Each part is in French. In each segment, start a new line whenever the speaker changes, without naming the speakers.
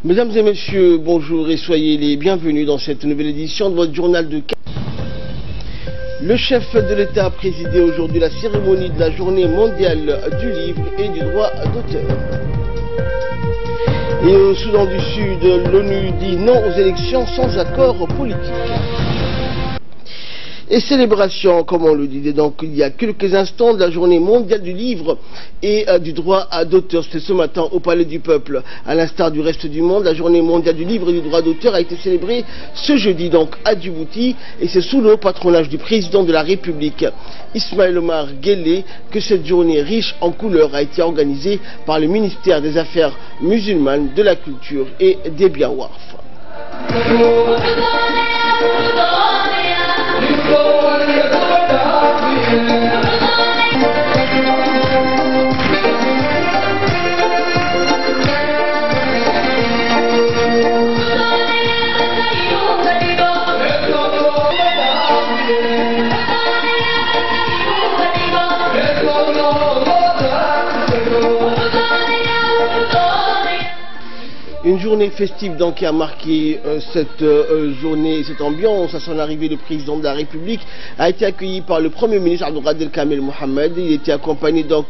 Mesdames et messieurs, bonjour et soyez les bienvenus dans cette nouvelle édition de votre journal de... Le chef de l'État a présidé aujourd'hui la cérémonie de la journée mondiale du livre et du droit d'auteur. Et au Soudan du Sud, l'ONU dit non aux élections sans accord politique. Et célébration, comme on le disait donc il y a quelques instants, de la journée mondiale du livre et du droit d'auteur. C'était ce matin au Palais du Peuple. À l'instar du reste du monde, la journée mondiale du livre et du droit d'auteur a été célébrée ce jeudi donc à Djibouti, et c'est sous le patronage du président de la République, Ismaël Omar Guelleh, que cette journée riche en couleurs a été organisée par le ministère des Affaires musulmanes, de la Culture et des Biens Warf. Une journée festive donc qui a marqué cette journée, cette ambiance. À son arrivée, le président de la République a été accueilli par le Premier ministre Abdelkader Kamel Mohamed. Il était accompagné donc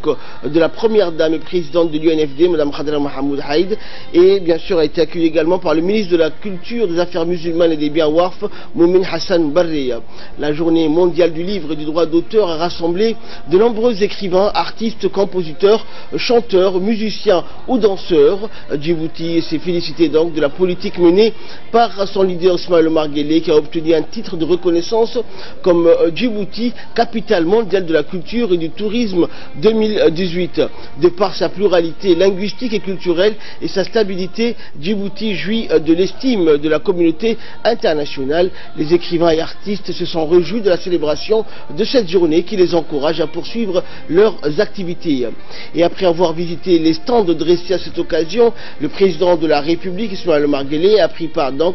de la première dame et présidente de l'UNFD, Mme Khadra Mohamed Haïd, et bien sûr a été accueilli également par le ministre de la Culture, des Affaires musulmanes et des Biens Warf, Moumin Hassan Barreya. La journée mondiale du livre et du droit d'auteur a rassemblé de nombreux écrivains, artistes, compositeurs, chanteurs, musiciens ou danseurs. Djibouti s'est félicité donc de la politique menée par son leader Ismaël Omar Guelleh, qui a obtenu un titre de reconnaissance comme Djibouti, capitale mondiale de la culture et du tourisme 2018. De par sa pluralité linguistique et culturelle et sa stabilité, Djibouti jouit de l'estime de la communauté internationale. Les écrivains et artistes se sont réjouis de la célébration de cette journée qui les encourage à poursuivre leurs activités. Et après avoir visité les stands dressés à cette occasion, le président de la République, Ismaël Omar Guelleh, a pris part dans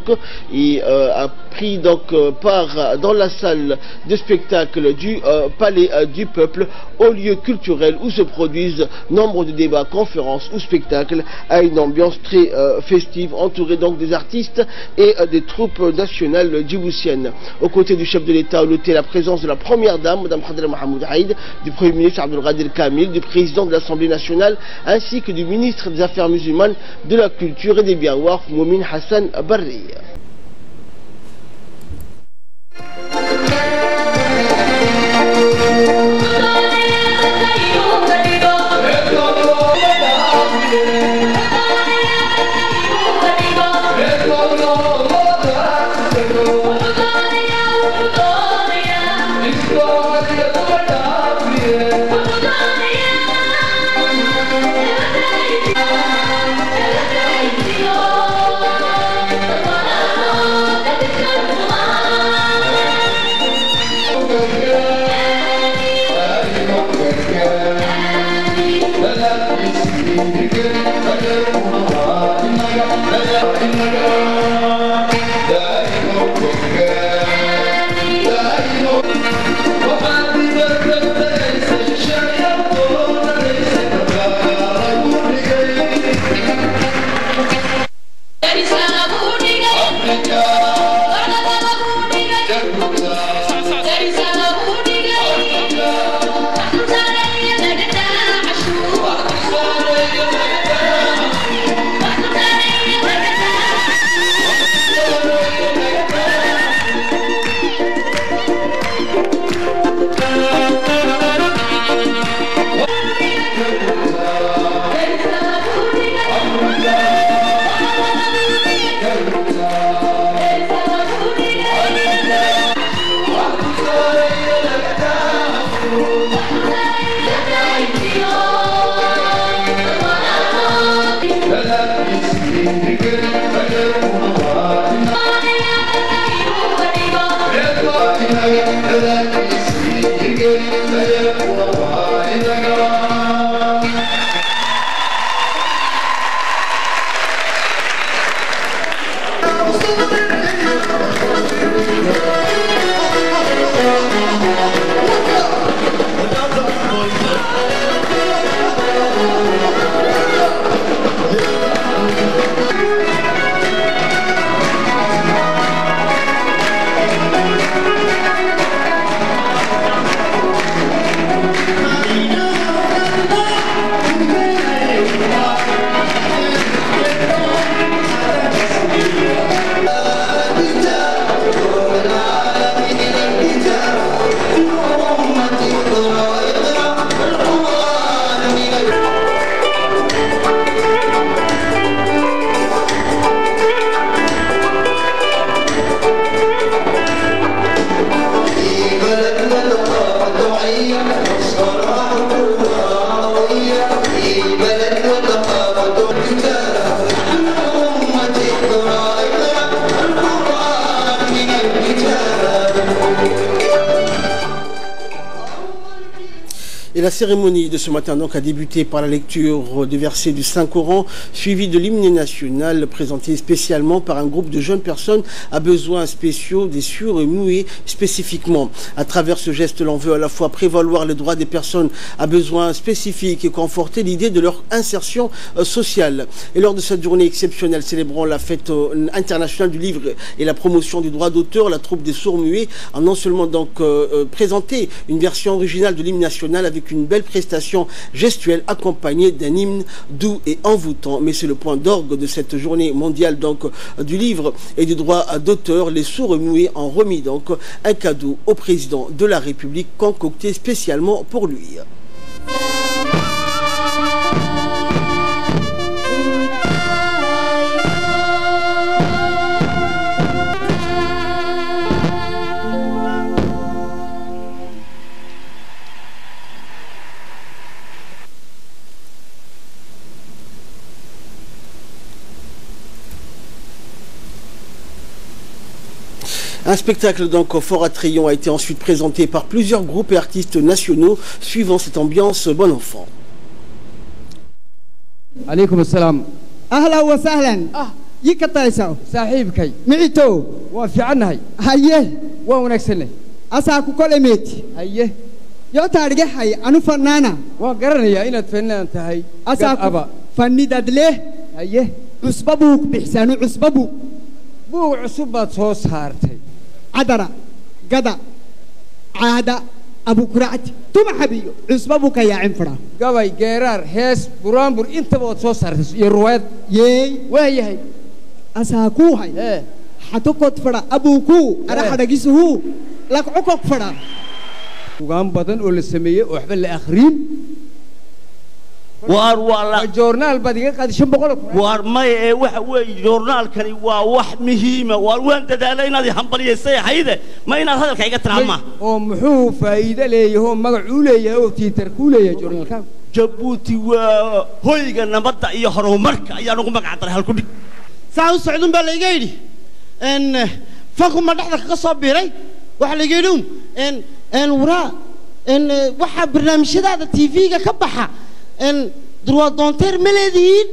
la salle de spectacle du Palais du Peuple, au lieu culturel où se produisent nombre de débats, conférences ou spectacles, à une ambiance très festive, entourée donc des artistes et des troupes nationales djiboutiennes. Aux côtés du chef de l'État, on notait la présence de la première dame, Mme Khadra Mohamed Haïd, du Premier ministre Abdelkader Kamel, du président de l'Assemblée nationale, ainsi que du ministre des Affaires musulmanes, de la Culture et des Biens Warf, Moumin Hassan Barreya. la cérémonie de ce matin donc a débuté par la lecture des versets du Saint-Coran, suivi de l'hymne national présenté spécialement par un groupe de jeunes personnes à besoins spéciaux, des sourds et muets spécifiquement. À travers ce geste, l'on veut à la fois prévaloir les droits des personnes à besoins spécifiques et conforter l'idée de leur insertion sociale. Et lors de cette journée exceptionnelle célébrant la fête internationale du livre et la promotion du droit d'auteur, la troupe des sourds muets a non seulement donc présenté une version originale de l'hymne national avec une belle prestation gestuelle accompagnée d'un hymne doux et envoûtant. Mais c'est le point d'orgue de cette journée mondiale donc du livre et du droit d'auteur. Les sourds muets ont remis donc un cadeau au président de la République concocté spécialement pour lui. Un spectacle donc fort attrayant a été ensuite présenté par plusieurs groupes et artistes nationaux suivant cette ambiance bon enfant.
Alaykoum salam.
Ahlan wa sahlan. Yikataysa.
Sahibkay.
Micito.
Wa fiicanahay.
Haye.
Waa wanaagsanay.
Asaa ku kolemeeti.
Haye.
Yoo taargahay anu fanaana.
Waa garanaya inaad fanaan tahay.
Asaa ku fanidadle.
Haye.
Cusbabu bixsanu cusbabu.
Buu cusub baad soo saartay.
عدرة قدا عادة أبو كرات توم حبيو عصبابك يا عنفرة
قبي جيرار هيس برامبر أنت بتصور صارت يرواد
يي
وهي هي
أساكوها
إيه
حتوقت فرا أبوكو أنا حدا جيسه لك عقق فرا
وقام بدن ولا السمية وحبل الآخرين
والله
الجورنال بدي قاعد يشبه
وارمي وحوي جورنال كان وح مهمة والوان تدالين هذه حنبلية السياحة هيدا ما ينال هذا الكي قترامه
ومحو فايدة ليه هم مقعولة أو تيتركولة يا جورنال كام
جبوتي وهوي كان بدأ يهرو مركا يا نقوم قاعد على هالكل
ساعة السعودون بالليجيري إن فاكم ما نحن قصاب بيري وحليجيلهم إن وراء إن وح برنامج هذا تي في كبحة إن droit dentaire ملذين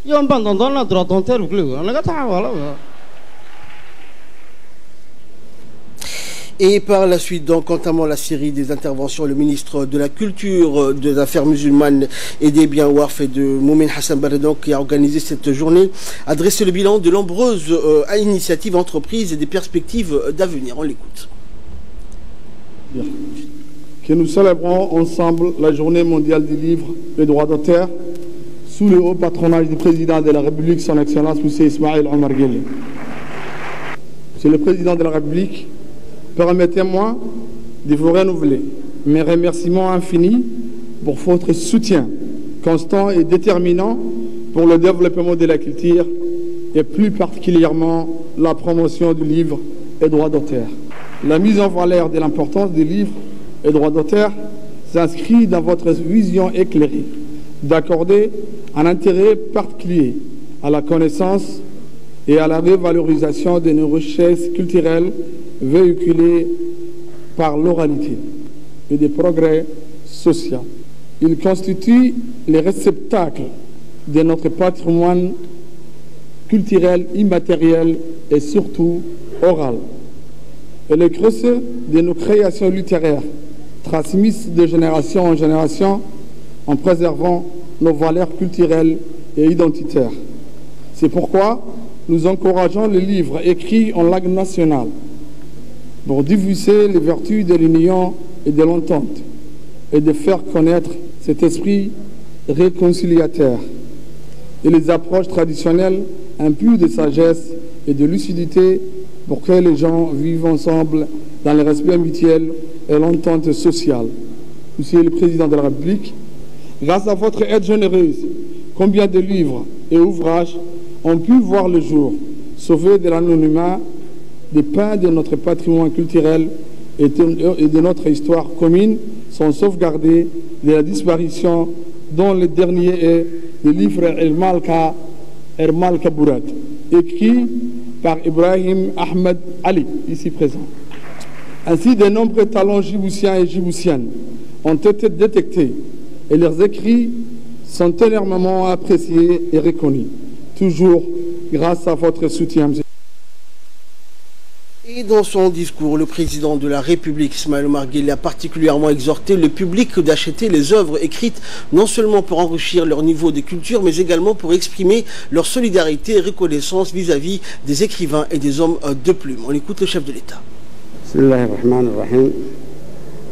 يوم بندنا droit dentaire بقولوا أنا قطع ولا.
Et par la suite, donc, entamant la série des interventions, le ministre de la Culture, des Affaires musulmanes et des Biens Ouarf et de Moumen Hassan Baredon, qui a organisé cette journée, a dressé le bilan de nombreuses initiatives entreprises et des perspectives d'avenir. On l'écoute.
Que nous célébrons ensemble la journée mondiale du livre et droits d'auteur sous le haut patronage du président de la République, son Excellence M. Ismaël Omar Guelleh. Monsieur le président de la République, permettez-moi de vous renouveler mes remerciements infinis pour votre soutien constant et déterminant pour le développement de la culture et plus particulièrement la promotion du livre et droits d'auteur. La mise en valeur de l'importance du livre et droits d'auteur s'inscrit dans votre vision éclairée d'accorder un intérêt particulier à la connaissance et à la revalorisation de nos richesses culturelles véhiculées par l'oralité et des progrès sociaux. Il constitue les réceptacles de notre patrimoine culturel immatériel et surtout oral. Et le creuset de nos créations littéraires transmises de génération en génération en préservant nos valeurs culturelles et identitaires. C'est pourquoi nous encourageons les livres écrits en langue nationale pour diffuser les vertus de l'union et de l'entente et de faire connaître cet esprit réconciliateur et les approches traditionnelles imbues de sagesse et de lucidité pour que les gens vivent ensemble dans le respect mutuel et l'entente sociale. Monsieur le Président de la République, grâce à votre aide généreuse, combien de livres et ouvrages ont pu voir le jour, sauvés de l'anonymat, des pans de notre patrimoine culturel et de notre histoire commune sont sauvegardés de la disparition, dont le dernier est le livre Ermalka Bourat, écrit par Ibrahim Ahmed Ali, ici présent. Ainsi, de nombreux talents djiboutiens et djiboutiennes ont été détectés et leurs écrits sont énormément appréciés et reconnus, toujours grâce à votre soutien.
Et dans son discours, le président de la République, Ismaël Omar Guelleh, a particulièrement exhorté le public d'acheter les œuvres écrites, non seulement pour enrichir leur niveau de culture, mais également pour exprimer leur solidarité et reconnaissance vis-à-vis des écrivains et des hommes de plume. On écoute le chef de l'État.
Bismillahirrahmanirrahim.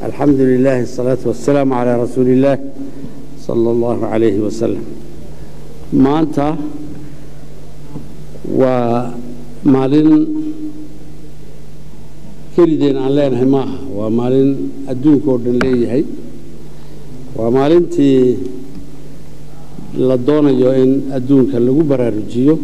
Alhamdulillah, salatu wassalamu ala rasulillah, sallallahu alayhi wa sallam. Maanta waa maalin kelideen aan leenahay maaha, waa maalin adduunka oo dhan leeyahay, waa maalintii la doonayo in adduunka lagu baraarujiyo.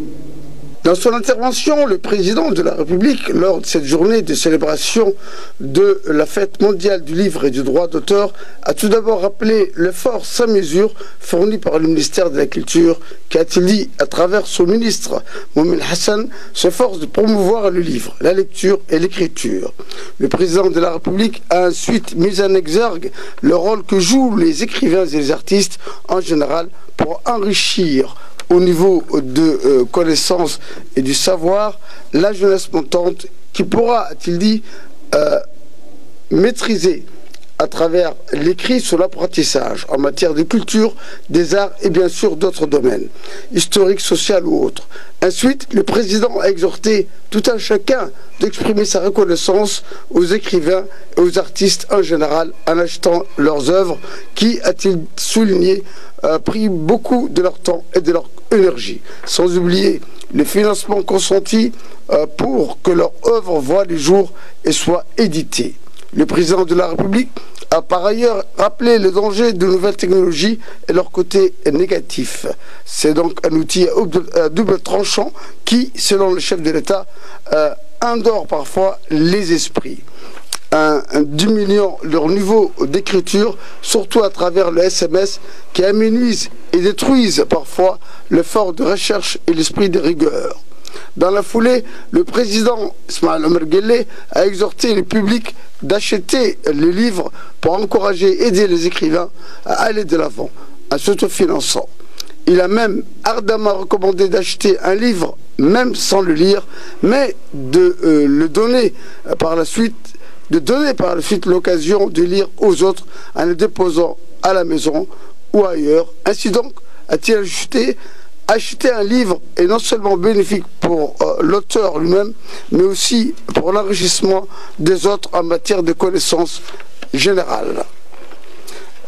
Dans son intervention, le président de la République, lors de cette journée de célébration de la fête mondiale du livre et du droit d'auteur, a tout d'abord rappelé l'effort sans mesure fourni par le ministère de la Culture, qui a-t-il dit, à travers son ministre, Mohamed Hassan, s'efforce de promouvoir le livre, la lecture et l'écriture. Le président de la République a ensuite mis en exergue le rôle que jouent les écrivains et les artistes en général pour enrichir au niveau de connaissance et du savoir, la jeunesse montante qui pourra, a-t-il dit, maîtriser à travers l'écrit sur l'apprentissage en matière de culture, des arts et bien sûr d'autres domaines, historiques, sociaux ou autres. Ensuite, le président a exhorté tout un chacun d'exprimer sa reconnaissance aux écrivains et aux artistes en général en achetant leurs œuvres qui, a-t-il souligné, pris beaucoup de leur temps et de leur énergie, sans oublier le financement consenti pour que leur œuvre voie le jour et soit éditée. Le président de la République a par ailleurs rappelé le danger de nouvelles technologies et leur côté négatif. C'est donc un outil à double tranchant qui, selon le chef de l'État, endort parfois les esprits. Diminuant leur niveau d'écriture, surtout à travers le SMS, qui amenuisent et détruisent parfois l'effort de recherche et l'esprit de rigueur. Dans la foulée, le président Ismaël Omar Guelleh a exhorté le public d'acheter les livres pour encourager et aider les écrivains à aller de l'avant, en s'autofinançant. Il a même ardemment recommandé d'acheter un livre, même sans le lire, mais de le donner par la suite, l'occasion de lire aux autres en le déposant à la maison ou ailleurs. Ainsi donc, a-t-il ajouté, acheter un livre est non seulement bénéfique pour l'auteur lui-même, mais aussi pour l'enrichissement des autres en matière de connaissances générales.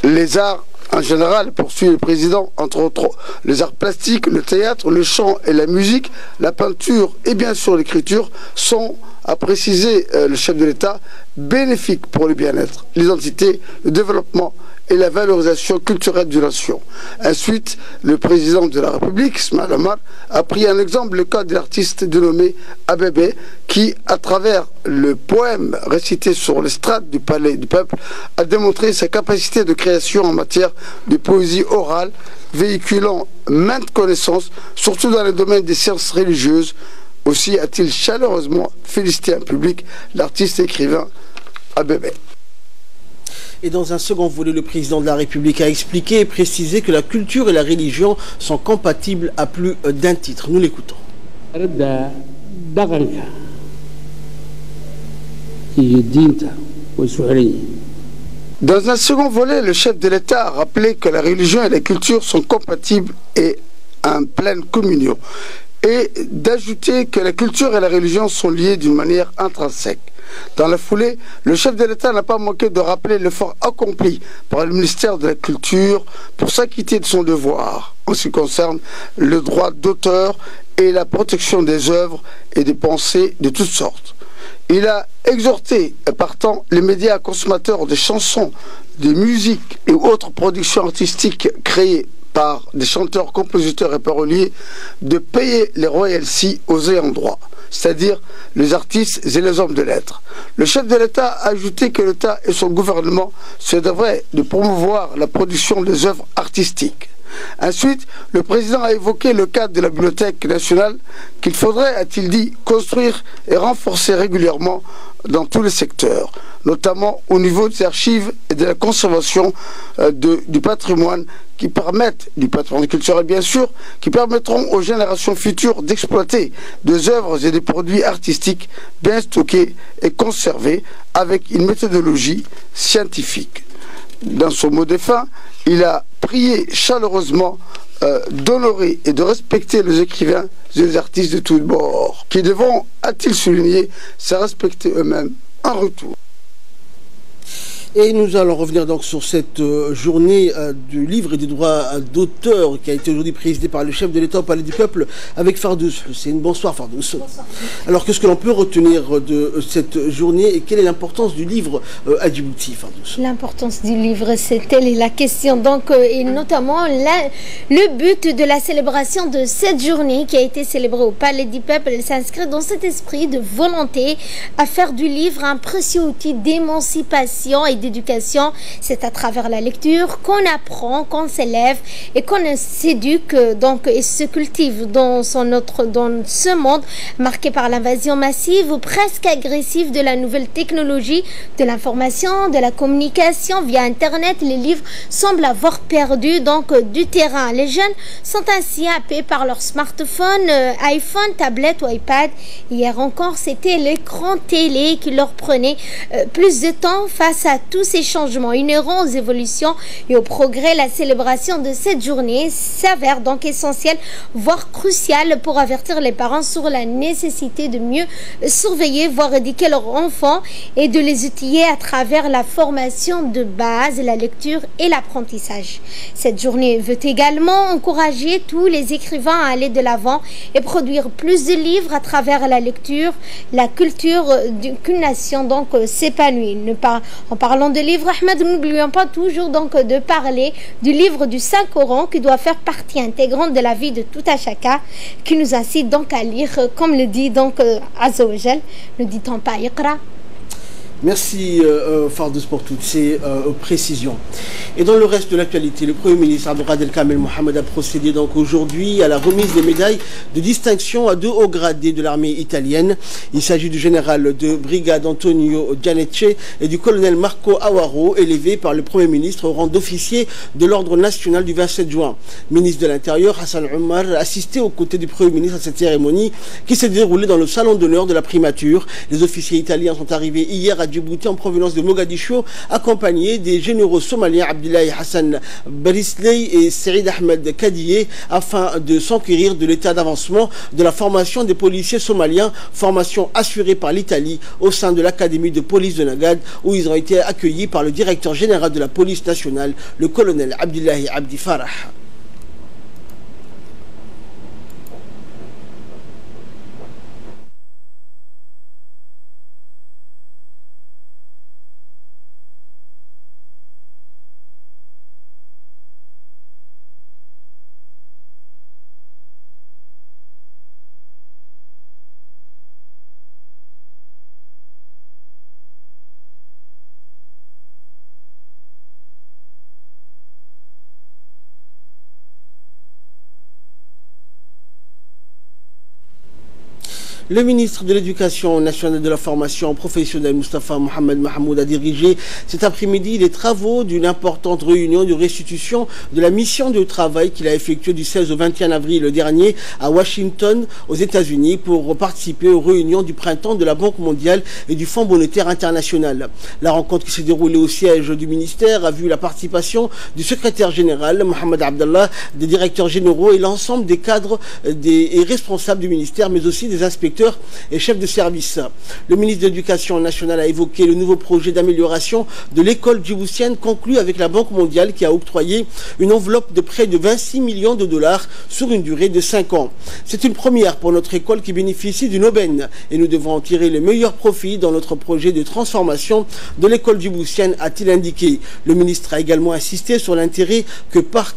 Les arts en général, poursuit le président, entre autres les arts plastiques, le théâtre, le chant et la musique, la peinture et bien sûr l'écriture sont, a précisé le chef de l'État, bénéfiques pour le bien-être, l'identité, le développement et la valorisation culturelle d'une nation. Ensuite, le président de la République, Ismaël Omar, a pris un exemple, le cas de l'artiste dénommé Abébé, qui, à travers le poème récité sur l'estrade du Palais du Peuple, a démontré sa capacité de création en matière de poésie orale, véhiculant maintes connaissances, surtout dans le domaine des sciences religieuses. Aussi a-t-il chaleureusement félicité en public l'artiste écrivain Abébé.
Et dans un second volet, le président de la République a expliqué et précisé que la culture et la religion sont compatibles à plus d'un titre. Nous l'écoutons.
Dans un second volet, le chef de l'État a rappelé que la religion et la culture sont compatibles et en pleine communion, et d'ajouter que la culture et la religion sont liées d'une manière intrinsèque. Dans la foulée, le chef de l'État n'a pas manqué de rappeler l'effort accompli par le ministère de la Culture pour s'acquitter de son devoir en ce qui concerne le droit d'auteur et la protection des œuvres et des pensées de toutes sortes. Il a exhorté, partant, les médias consommateurs de chansons, de musique et autres productions artistiques créées par des chanteurs, compositeurs et paroliers de payer les royalties aux ayants droit, c'est-à-dire les artistes et les hommes de lettres. Le chef de l'État a ajouté que l'État et son gouvernement se devraient de promouvoir la production des œuvres artistiques. Ensuite, le président a évoqué le cadre de la Bibliothèque nationale qu'il faudrait, a-t-il dit, construire et renforcer régulièrement dans tous les secteurs, notamment au niveau des archives et de la conservation du patrimoine qui permettent, du patrimoine culturel bien sûr, qui permettront aux générations futures d'exploiter des œuvres et des produits artistiques bien stockés et conservés avec une méthodologie scientifique. Dans son mot de fin, il a prié chaleureusement d'honorer et de respecter les écrivains et les artistes de tous bords, qui devront, a-t-il souligné, se respecter eux-mêmes en retour.
Et nous allons revenir donc sur cette journée du livre et des droits d'auteur qui a été aujourd'hui présidée par le chef de l'État au Palais du Peuple avec Fardous Hussein. Bonsoir Fardous. Bonsoir. Alors qu'est-ce que l'on peut retenir de cette journée et quelle est l'importance du livre à Djibouti, Fardous?
L'importance du livre, c'est telle est la question. Donc, et notamment le but de la célébration de cette journée qui a été célébrée au Palais du Peuple, elle s'inscrit dans cet esprit de volonté à faire du livre un précieux outil d'émancipation et d'éducation. C'est à travers la lecture qu'on apprend, qu'on s'élève et qu'on s'éduque donc et se cultive dans ce monde marqué par l'invasion massive ou presque agressive de la nouvelle technologie, de l'information, de la communication via Internet. Les livres semblent avoir perdu donc du terrain. Les jeunes sont ainsi happés par leur smartphone, iPhone, tablette ou iPad. Hier encore, c'était l'écran télé qui leur prenait plus de temps face à tous ces changements inhérents aux évolutions et au progrès. La célébration de cette journée s'avère donc essentielle, voire cruciale pour avertir les parents sur la nécessité de mieux surveiller, voire éduquer leurs enfants et de les outiller à travers la formation de base, la lecture et l'apprentissage. Cette journée veut également encourager tous les écrivains à aller de l'avant et produire plus de livres à travers la lecture, la culture qu'une nation donc s'épanouit. En parlant de livres, Ahmed, n'oublions pas toujours donc de parler du livre du Saint-Coran qui doit faire partie intégrante de la vie de tout un chacun, qui nous incite donc à lire, comme le dit donc Azza wa Jal, ne dit-on pas Iqra?
Merci Fardous pour toutes ces précisions. Et dans le reste de l'actualité, le Premier ministre Abdelkader Kamel Mohamed a procédé donc aujourd'hui à la remise des médailles de distinction à 2 hauts gradés de l'armée italienne. Il s'agit du général de brigade Antonio Gianecce et du colonel Marco Awaro, élevés par le Premier ministre au rang d'officier de l'ordre national du 27 juin. Ministre de l'Intérieur Hassan Omar assistait aux côtés du Premier ministre à cette cérémonie qui s'est déroulée dans le salon d'honneur de la primature. Les officiers italiens sont arrivés hier à Djibouti en provenance de Mogadiscio, accompagnés des généraux somaliens Abdullahi Hassan Barisley et Saïd Ahmed Kadiyé, afin de s'enquérir de l'état d'avancement de la formation des policiers somaliens, formation assurée par l'Italie au sein de l'académie de police de Nagad, où ils ont été accueillis par le directeur général de la police nationale, le colonel Abdullahi Abdi Farah. Le ministre de l'Éducation nationale et de la formation professionnelle, Moustapha Mohamed Mahmoud, a dirigé cet après-midi les travaux d'une importante réunion de restitution de la mission de travail qu'il a effectuée du 16 au 21 avril dernier à Washington, aux États-Unis, pour participer aux réunions du printemps de la Banque mondiale et du Fonds monétaire international. La rencontre qui s'est déroulée au siège du ministère a vu la participation du secrétaire général, Mohamed Abdallah, des directeurs généraux et l'ensemble des cadres et responsables du ministère, mais aussi des inspecteurs et chefs de service. Le ministre de l'Éducation nationale a évoqué le nouveau projet d'amélioration de l'école djiboutienne conclu avec la Banque mondiale qui a octroyé une enveloppe de près de 26 millions de dollars sur une durée de 5 ans. C'est une première pour notre école qui bénéficie d'une aubaine et nous devons en tirer le meilleur profit dans notre projet de transformation de l'école djiboutienne, a-t-il indiqué. Le ministre a également insisté sur l'intérêt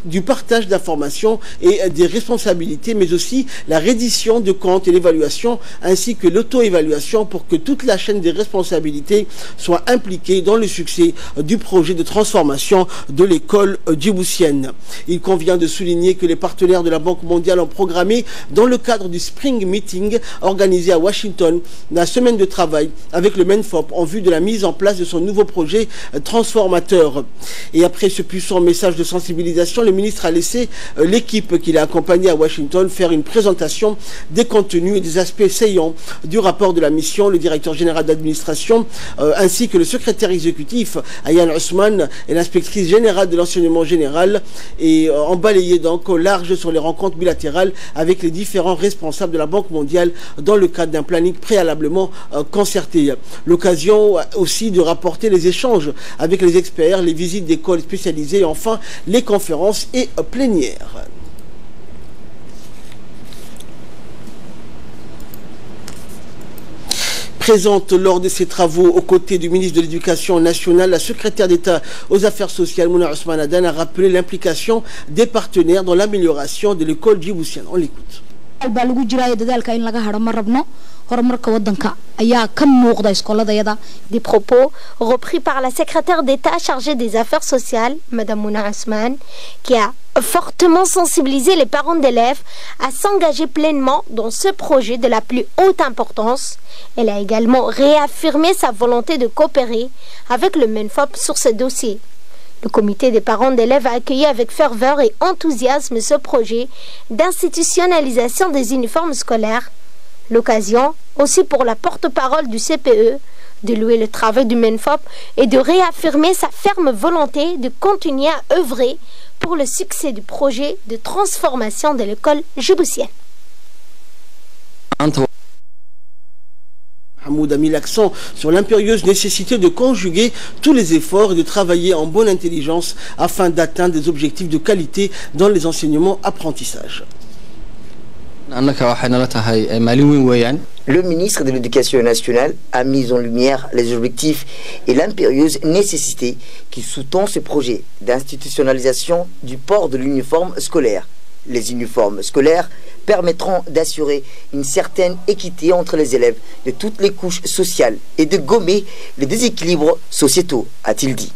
du partage d'informations et des responsabilités, mais aussi la reddition de comptes et l'évaluation ainsi que l'auto-évaluation pour que toute la chaîne des responsabilités soit impliquée dans le succès du projet de transformation de l'école djiboutienne. Il convient de souligner que les partenaires de la Banque mondiale ont programmé, dans le cadre du Spring Meeting organisé à Washington, la semaine de travail avec le MENFOP en vue de la mise en place de son nouveau projet transformateur. Et après ce puissant message de sensibilisation, le ministre a laissé l'équipe qui l'a accompagné à Washington faire une présentation des contenus et des aspects saillants du rapport de la mission. Le directeur général d'administration ainsi que le secrétaire exécutif Ayaan Ousmane et l'inspectrice générale de l'enseignement général et ont balayé donc au large sur les rencontres bilatérales avec les différents responsables de la Banque mondiale dans le cadre d'un planning préalablement concerté. L'occasion aussi de rapporter les échanges avec les experts, les visites d'écoles spécialisées et enfin les conférences et plénières. Présente lors de ses travaux aux côtés du ministre de l'Éducation nationale, la secrétaire d'État aux Affaires sociales, Mouna Ousmane Adan, a rappelé l'implication des partenaires dans l'amélioration de l'école djiboutienne. On l'écoute.
Des propos repris par la secrétaire d'État chargée des Affaires sociales, Mme Mouna Ousmane, qui a fortement sensibilisé les parents d'élèves à s'engager pleinement dans ce projet de la plus haute importance. Elle a également réaffirmé sa volonté de coopérer avec le MENFOP sur ce dossier. Le comité des parents d'élèves a accueilli avec ferveur et enthousiasme ce projet d'institutionnalisation des uniformes scolaires. L'occasion aussi pour la porte-parole du CPE de louer le travail du MENFOP et de réaffirmer sa ferme volonté de continuer à œuvrer pour le succès du projet de transformation de l'école djiboutienne.
Hamoud a mis l'accent sur l'impérieuse nécessité de conjuguer tous les efforts et de travailler en bonne intelligence afin d'atteindre des objectifs de qualité dans les enseignements-apprentissages.
Le ministre de l'Éducation nationale a mis en lumière les objectifs et l'impérieuse nécessité qui sous-tend ce projet d'institutionnalisation du port de l'uniforme scolaire. Les uniformes scolaires permettront d'assurer une certaine équité entre les élèves de toutes les couches sociales et de gommer les déséquilibres sociétaux, a-t-il dit.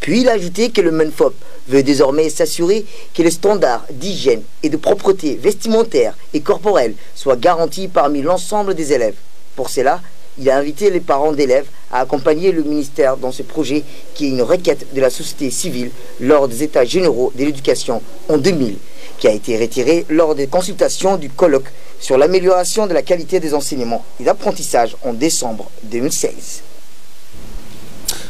Puis il a ajouté que le MENFOP veut désormais s'assurer que les standards d'hygiène et de propreté vestimentaire et corporelle soient garantis parmi l'ensemble des élèves. Pour cela, il a invité les parents d'élèves à accompagner le ministère dans ce projet qui est une requête de la société civile lors des États généraux de l'éducation en 2000, qui a été retiré lors des consultations du colloque sur l'amélioration de la qualité des enseignements et d'apprentissage en décembre 2016.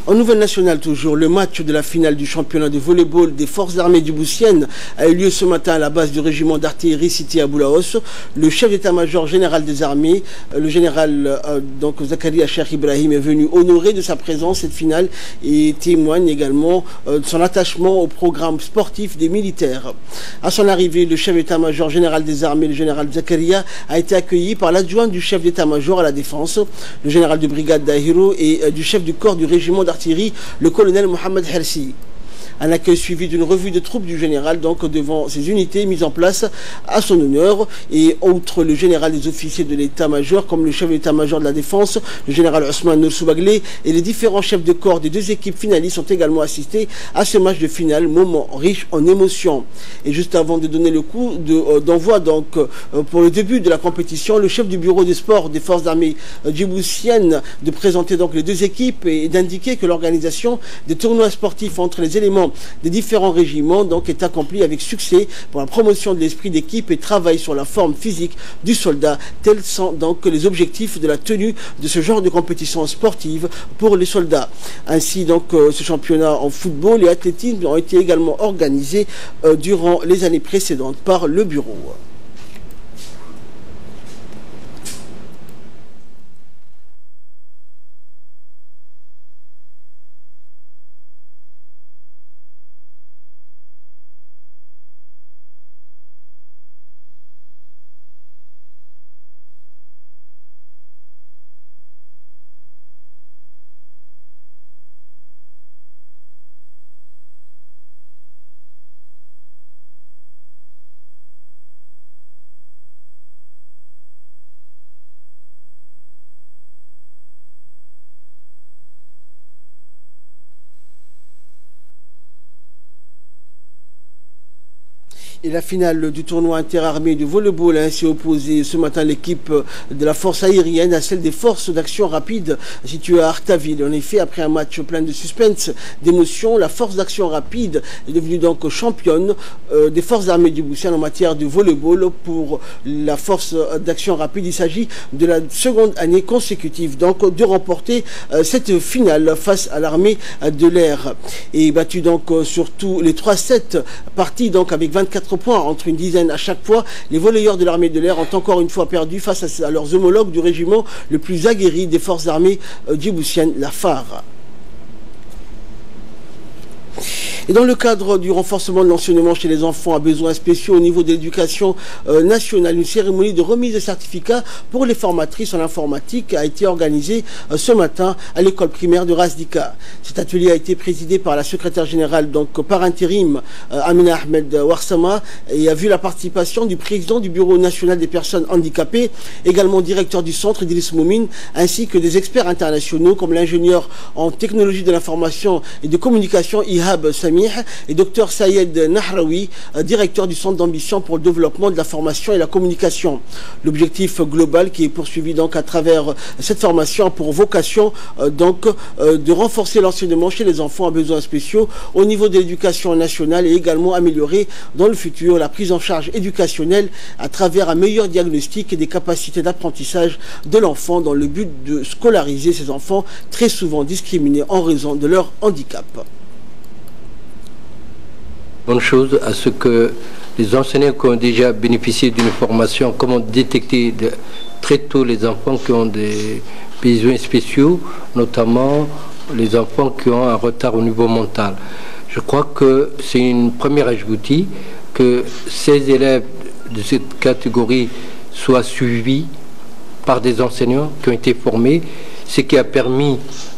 En nouvelle nationale toujours, le match de la finale du championnat de volleyball des forces armées djiboutiennes a eu lieu ce matin à la base du régiment d'artillerie cité à Boulaos. Le chef d'état-major général des armées, le général Zakaria Cheikh Ibrahim, est venu honorer de sa présence cette finale et témoigne également de son attachement au programme sportif des militaires. À son arrivée, le chef d'état-major général des armées, le général Zakaria, a été accueilli par l'adjoint du chef d'état-major à la défense, le général de brigade Dahiro, et du chef du corps du régiment d'artillerie, le colonel Mohamed Hersi. Un accueil suivi d'une revue de troupes du général donc devant ces unités mises en place à son honneur. Et outre le général des officiers de l'état-major comme le chef de l'état-major de la défense, le général Ousmane Noursoubaglé et les différents chefs de corps des deux équipes finalistes ont également assisté à ce match de finale, moment riche en émotions. Et juste avant de donner le coup d'envoi pour le début de la compétition, le chef du bureau des sports des forces armées djiboutiennes de présenter donc les deux équipes et d'indiquer que l'organisation des tournois sportifs entre les éléments des différents régiments donc est accomplie avec succès pour la promotion de l'esprit d'équipe et travail sur la forme physique du soldat. Tels sont donc les objectifs de la tenue de ce genre de compétition sportive pour les soldats. Ainsi donc ce championnat en football et athlétisme ont été également organisés durant les années précédentes par le bureau. Et la finale du tournoi interarmé de volleyball a ainsi opposé ce matin l'équipe de la force aérienne à celle des forces d'action rapide situées à Artaville. En effet, après un match plein de suspense, d'émotion, la force d'action rapide est devenue donc championne des forces armées du Djiboutian en matière de volleyball. Pour la force d'action rapide, il s'agit de la seconde année consécutive donc de remporter cette finale face à l'armée de l'air. Et battu donc sur tous les 3 sets partis donc avec 24 points entre une dizaine à chaque fois, les volleyeurs de l'armée de l'air ont encore une fois perdu face à leurs homologues du régiment le plus aguerri des forces armées djiboutiennes, la FAR. Et dans le cadre du renforcement de l'enseignement chez les enfants à besoins spéciaux au niveau de l'éducation nationale, une cérémonie de remise de certificats pour les formatrices en informatique a été organisée ce matin à l'école primaire de Razdika. Cet atelier a été présidé par la secrétaire générale, donc par intérim, Amina Ahmed Warsama, et a vu la participation du président du Bureau national des personnes handicapées, également directeur du centre Idriss Moumine, ainsi que des experts internationaux comme l'ingénieur en technologie de l'information et de communication Ihab Samih et Dr Sayed Nahraoui, directeur du centre d'ambition pour le développement de la formation et la communication. L'objectif global qui est poursuivi donc à travers cette formation a pour vocation de renforcer l'enseignement chez les enfants à besoins spéciaux au niveau de l'éducation nationale et également améliorer dans le futur la prise en charge éducationnelle à travers un meilleur diagnostic et des capacités d'apprentissage de l'enfant dans le but de scolariser ces enfants très souvent discriminés en raison de leur handicap.
Bonne chose à ce que les enseignants qui ont déjà bénéficié d'une formation, comment détecter très tôt les enfants qui ont des besoins spéciaux, notamment les enfants qui ont un retard au niveau mental. Je crois que c'est une première ajoutie que ces élèves de cette catégorie soient suivis par des enseignants qui ont été formés, ce qui a permis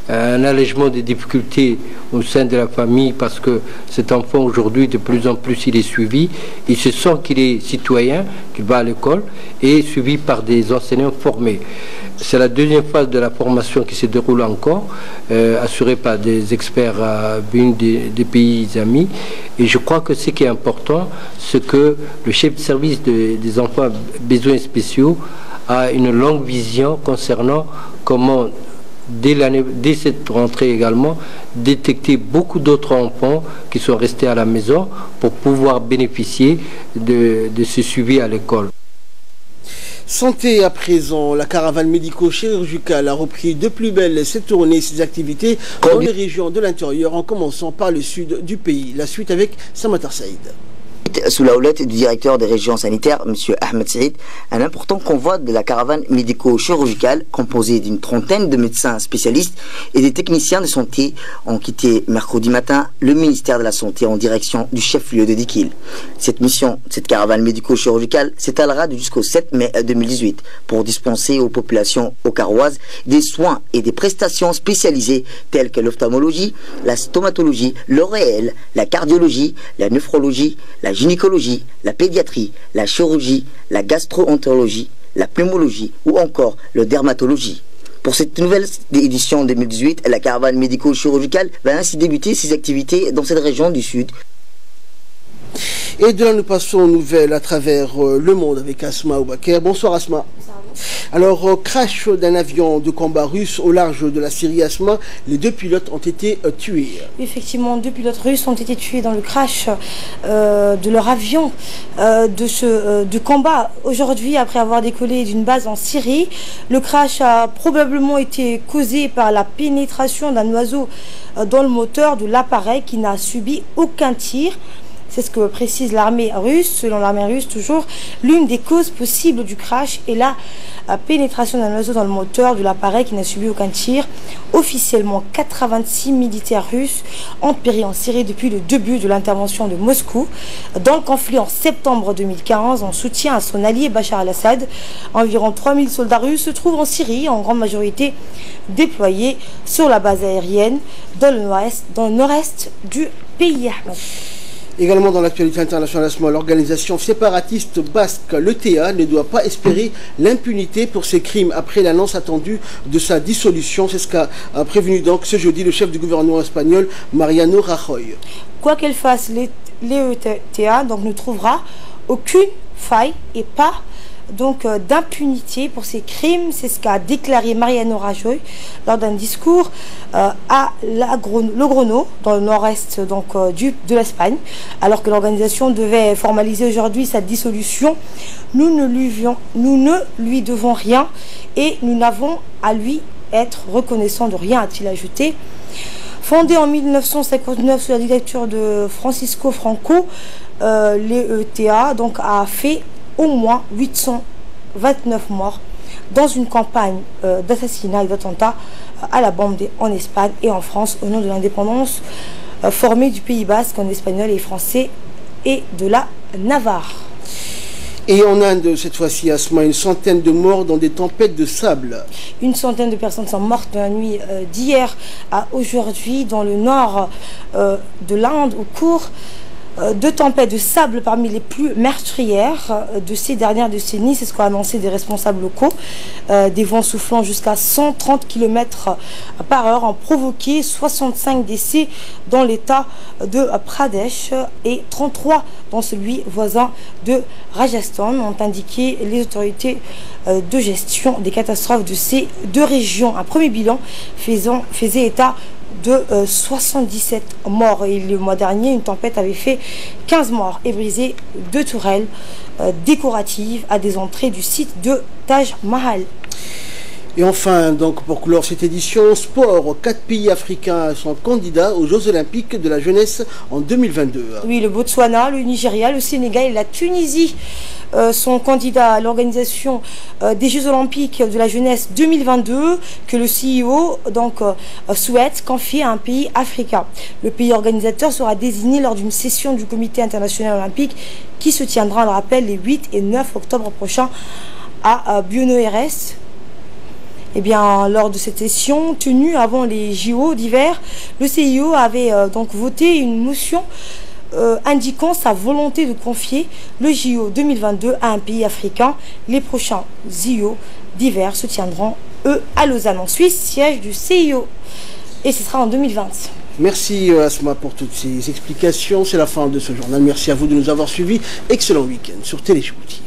un allègement des difficultés au sein de la famille parce que cet enfant aujourd'hui de plus en plus il est suivi, il se sent qu'il est citoyen, qu'il va à l'école et suivi par des enseignants formés. C'est la deuxième phase de la formation qui se déroule encore, assurée par des experts venus des pays amis. Et je crois que ce qui est important, c'est que le chef de service des enfants à besoins spéciaux a une longue vision concernant comment dès cette rentrée également, détecter beaucoup d'autres enfants qui sont restés à la maison pour pouvoir bénéficier de ce suivi à l'école.
Santé à présent, la caravane médico-chirurgicale a repris de plus belle cette tournée et ses activités dans les régions de l'intérieur en commençant par le sud du pays. La suite avec Samatar Saïd.
Sous la houlette du directeur des régions sanitaires, M. Ahmed Saïd, un important convoi de la caravane médico-chirurgicale composé d'une trentaine de médecins spécialistes et des techniciens de santé ont quitté mercredi matin le ministère de la Santé en direction du chef-lieu de Dikil. Cette caravane médico-chirurgicale s'étalera jusqu'au 7 mai 2018 pour dispenser aux populations auxerroises des soins et des prestations spécialisées telles que l'ophtalmologie, la stomatologie, l'oréal, la cardiologie, la néphrologie, la gynécologie, la pédiatrie, la chirurgie, la gastro-entérologie, la pneumologie ou encore la dermatologie. Pour cette nouvelle édition 2018, la caravane médico-chirurgicale va ainsi débuter ses activités dans cette région du Sud.
Et de là, nous passons aux nouvelles à travers le monde avec Asma Oubaker. Bonsoir Asma. Alors, crash d'un avion de combat russe au large de la Syrie, Asma, les 2 pilotes ont été tués.
Effectivement, 2 pilotes russes ont été tués dans le crash de leur avion de combat aujourd'hui après avoir décollé d'une base en Syrie. Le crash a probablement été causé par la pénétration d'un oiseau dans le moteur de l'appareil qui n'a subi aucun tir. C'est ce que précise l'armée russe. Selon l'armée russe, toujours, l'une des causes possibles du crash est la pénétration d'un oiseau dans le moteur de l'appareil qui n'a subi aucun tir. Officiellement, 86 militaires russes ont péri en Syrie depuis le début de l'intervention de Moscou dans le conflit en septembre 2015 en soutien à son allié Bachar al-Assad. Environ 3000 soldats russes se trouvent en Syrie, en grande majorité déployés sur la base aérienne dans le nord-est du pays.
Également dans l'actualité internationale, l'organisation séparatiste basque, l'ETA, ne doit pas espérer l'impunité pour ses crimes après l'annonce attendue de sa dissolution. C'est ce qu'a prévenu donc ce jeudi le chef du gouvernement espagnol, Mariano Rajoy.
Quoi qu'elle fasse, l'EETA ne trouvera aucune faille et pas d'impunité pour ces crimes. C'est ce qu'a déclaré Mariano Rajoy lors d'un discours à Logroño, dans le nord-est de l'Espagne, alors que l'organisation devait formaliser aujourd'hui sa dissolution. Nous ne lui devons rien et nous n'avons à lui être reconnaissant de rien, a-t-il ajouté. Fondée en 1959 sous la dictature de Francisco Franco, l'EETA a fait au moins 829 morts dans une campagne d'assassinats et d'attentats à la bombe en Espagne et en France au nom de l'indépendance formée du Pays Basque en espagnol et français et de la Navarre.
Et en Inde, cette fois-ci, Asma, une centaine de morts dans des tempêtes de sable.
Une centaine de personnes sont mortes dans la nuit d'hier à aujourd'hui dans le nord de l'Inde au cours de tempêtes de sable parmi les plus meurtrières de ces dernières décennies. C'est ce qu'ont annoncé des responsables locaux. Des vents soufflant jusqu'à 130 km par heure ont provoqué 65 décès dans l'état de Pradesh et 33 dans celui voisin de Rajasthan, ont indiqué les autorités de gestion des catastrophes de ces deux régions. Un premier bilan faisait état de 77 morts. Et le mois dernier, une tempête avait fait 15 morts et brisé 2 tourelles décoratives à des entrées du site de Taj Mahal.
Et enfin, donc, pour clore cette édition, sport, 4 pays africains sont candidats aux Jeux Olympiques de la jeunesse en 2022.
Oui, le Botswana, le Nigeria, le Sénégal et la Tunisie sont candidats à l'organisation des Jeux Olympiques de la jeunesse 2022 que le CEO souhaite confier à un pays africain. Le pays organisateur sera désigné lors d'une session du Comité international olympique qui se tiendra, on le rappelle, les 8 et 9 octobre prochains à Buenos Aires. Eh bien, lors de cette session tenue avant les JO d'hiver, le CIO avait voté une motion indiquant sa volonté de confier le JO 2022 à un pays africain. Les prochains JO d'hiver se tiendront, eux, à Lausanne, en Suisse, siège du CIO. Et ce sera en 2020.
Merci Asma pour toutes ces explications. C'est la fin de ce journal. Merci à vous de nous avoir suivis. Excellent week-end sur Télé Djibouti.